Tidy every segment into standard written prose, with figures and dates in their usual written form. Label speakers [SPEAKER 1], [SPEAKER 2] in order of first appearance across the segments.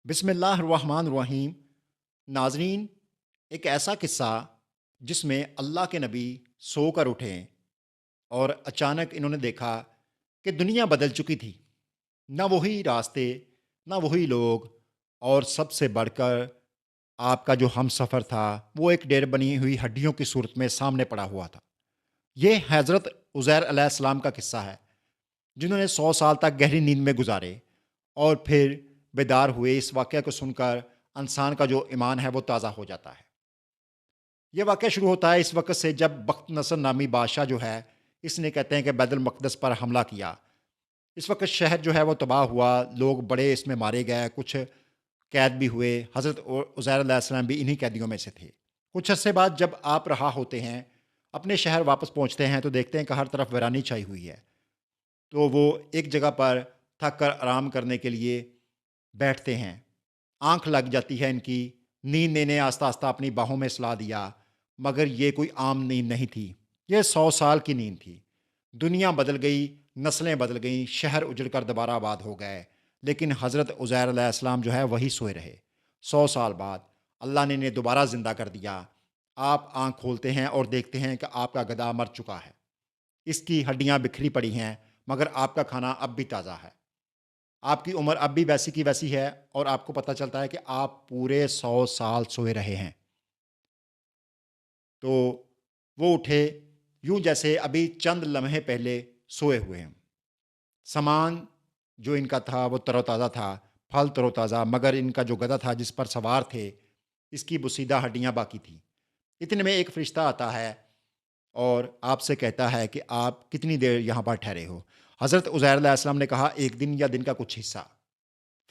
[SPEAKER 1] بسم اللہ الرحمن الرحیم۔ ناظرین، ایک ایسا قصہ جس میں اللہ کے نبی سو کر اٹھیں اور اچانک انہوں نے دیکھا کہ دنیا بدل چکی تھی۔ نہ وہی راستے، نہ وہی لوگ، اور سب سے بڑھ کر آپ کا جو ہم سفر تھا وہ ایک ڈیر بنی ہوئی ہڈیوں کی صورت میں سامنے پڑا ہوا تھا۔ یہ حضرت عزیر علیہ السلام کا قصہ ہے، جنہوں نے 100 سال تک گہری نیند میں گزارے اور پھر بیدار ہوئے۔ اس واقعہ کو سن کر انسان کا جو ایمان ہے وہ تازہ ہو جاتا ہے۔ یہ واقعہ شروع ہوتا ہے اس وقت سے جب بخت نصر نامی بادشاہ جو ہے، اس نے کہتے ہیں کہ بیت المقدس پر حملہ کیا۔ اس وقت شہر جو ہے وہ تباہ ہوا، لوگ بڑے اس میں مارے گئے، کچھ قید بھی ہوئے۔ حضرت عزیر علیہ السلام بھی انہی قیدیوں میں سے تھے۔ کچھ عرصے بعد جب آپ رہا ہوتے ہیں، اپنے شہر واپس پہنچتے ہیں تو دیکھتے ہیں کہ ہر طرف ویرانی چھائی ہوئی ہے۔ تو وہ ایک جگہ پر تھک کر آرام کرنے کے لیے بیٹھتے ہیں۔ آنکھ لگ جاتی ہے ان کی، نیند نے آہستہ آہستہ اپنی باہوں میں سلا دیا، مگر یہ کوئی عام نیند نہیں تھی، یہ 100 سال کی نیند تھی۔ دنیا بدل گئی، نسلیں بدل گئیں، شہر اجڑ کر دوبارہ آباد ہو گئے، لیکن حضرت عزیر علیہ السلام جو ہے وہی سوئے رہے۔ 100 سال بعد اللہ نے انہیں دوبارہ زندہ کر دیا۔ آپ آنکھ کھولتے ہیں اور دیکھتے ہیں کہ آپ کا گدھا مر چکا ہے، اس کی ہڈیاں بکھری پڑی ہیں، مگر آپ کا کھانا اب بھی تازہ ہے۔ آپ کی عمر اب بھی ویسی کی ویسی ہے، اور آپ کو پتہ چلتا ہے کہ آپ پورے 100 سال سوئے رہے ہیں۔ تو وہ اٹھے یوں جیسے ابھی چند لمحے پہلے سوئے ہوئے ہیں۔ سامان جو ان کا تھا وہ تر و تازہ تھا، پھل تر و تازہ، مگر ان کا جو گدھا تھا جس پر سوار تھے، اس کی بسیدہ ہڈیاں باقی تھیں۔ اتنے میں ایک فرشتہ آتا ہے اور آپ سے کہتا ہے کہ آپ کتنی دیر یہاں پر ٹھہرے ہو؟ حضرت عزیر علیہ السلام نے کہا، ایک دن یا دن کا کچھ حصہ۔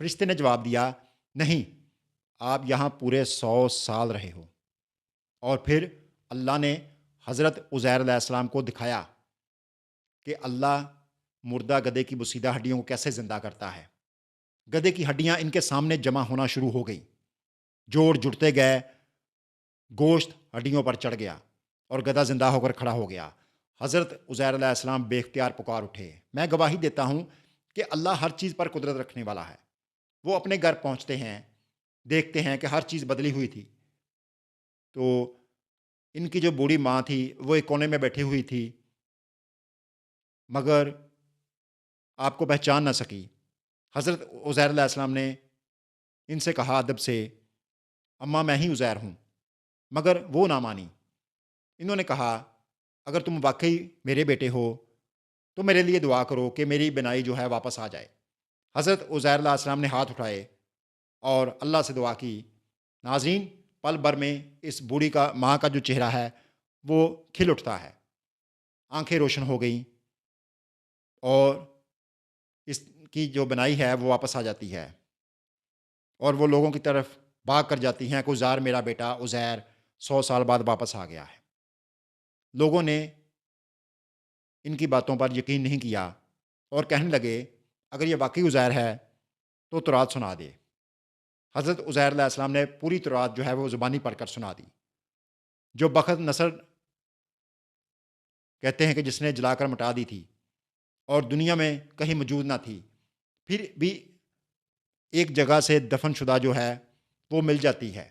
[SPEAKER 1] فرشتے نے جواب دیا، نہیں، آپ یہاں پورے 100 سال رہے ہو۔ اور پھر اللہ نے حضرت عزیر علیہ السلام کو دکھایا کہ اللہ مردہ گدھے کی بسیدہ ہڈیوں کو کیسے زندہ کرتا ہے۔ گدھے کی ہڈیاں ان کے سامنے جمع ہونا شروع ہو گئی، جوڑ جڑتے گئے، گوشت ہڈیوں پر چڑھ گیا اور گدھا زندہ ہو کر کھڑا ہو گیا۔ حضرت عزیر علیہ السلام بے اختیار پکار اٹھے، میں گواہی دیتا ہوں کہ اللہ ہر چیز پر قدرت رکھنے والا ہے۔ وہ اپنے گھر پہنچتے ہیں، دیکھتے ہیں کہ ہر چیز بدلی ہوئی تھی۔ تو ان کی جو بوڑھی ماں تھی وہ ایک کونے میں بیٹھی ہوئی تھی، مگر آپ کو پہچان نہ سکی۔ حضرت عزیر علیہ السلام نے ان سے کہا ادب سے، اماں میں ہی عزیر ہوں، مگر وہ نہ مانی۔ انہوں نے کہا، اگر تم واقعی میرے بیٹے ہو تو میرے لیے دعا کرو کہ میری بینائی جو ہے واپس آ جائے۔ حضرت عزیر علیہ السلام نے ہاتھ اٹھائے اور اللہ سے دعا کی۔ ناظرین، پل بھر میں اس بوڑھی کا ماں کا جو چہرہ ہے وہ کھل اٹھتا ہے، آنکھیں روشن ہو گئیں، اور اس کی جو بنائی ہے وہ واپس آ جاتی ہے، اور وہ لوگوں کی طرف بھاگ کر جاتی ہیں کہ عزیر میرا بیٹا عزیر 100 سال بعد واپس آ گیا ہے۔ لوگوں نے ان کی باتوں پر یقین نہیں کیا اور کہنے لگے، اگر یہ واقعی عزیر ہے تو تورات سنا دے۔ حضرت عزیر علیہ السلام نے پوری تورات جو ہے وہ زبانی پڑھ کر سنا دی، جو بخت نصر کہتے ہیں کہ جس نے جلا کر مٹا دی تھی اور دنیا میں کہیں موجود نہ تھی، پھر بھی ایک جگہ سے دفن شدہ جو ہے وہ مل جاتی ہے،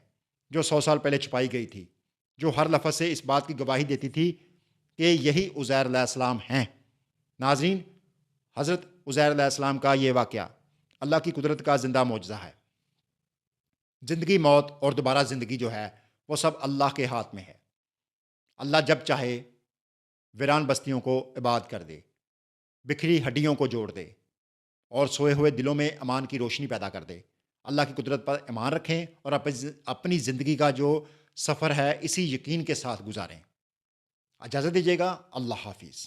[SPEAKER 1] جو 100 سال پہلے چھپائی گئی تھی، جو ہر لفظ سے اس بات کی گواہی دیتی تھی کہ یہی عزیر علیہ السلام ہیں۔ ناظرین، حضرت عزیر علیہ السلام کا یہ واقعہ اللہ کی قدرت کا زندہ معجزہ ہے۔ زندگی، موت اور دوبارہ زندگی جو ہے وہ سب اللہ کے ہاتھ میں ہے۔ اللہ جب چاہے ویران بستیوں کو آباد کر دے، بکھری ہڈیوں کو جوڑ دے، اور سوئے ہوئے دلوں میں امان کی روشنی پیدا کر دے۔ اللہ کی قدرت پر ایمان رکھیں اور اپنی زندگی کا جو سفر ہے اسی یقین کے ساتھ گزاریں۔ اجازت دیجیے گا، اللہ حافظ۔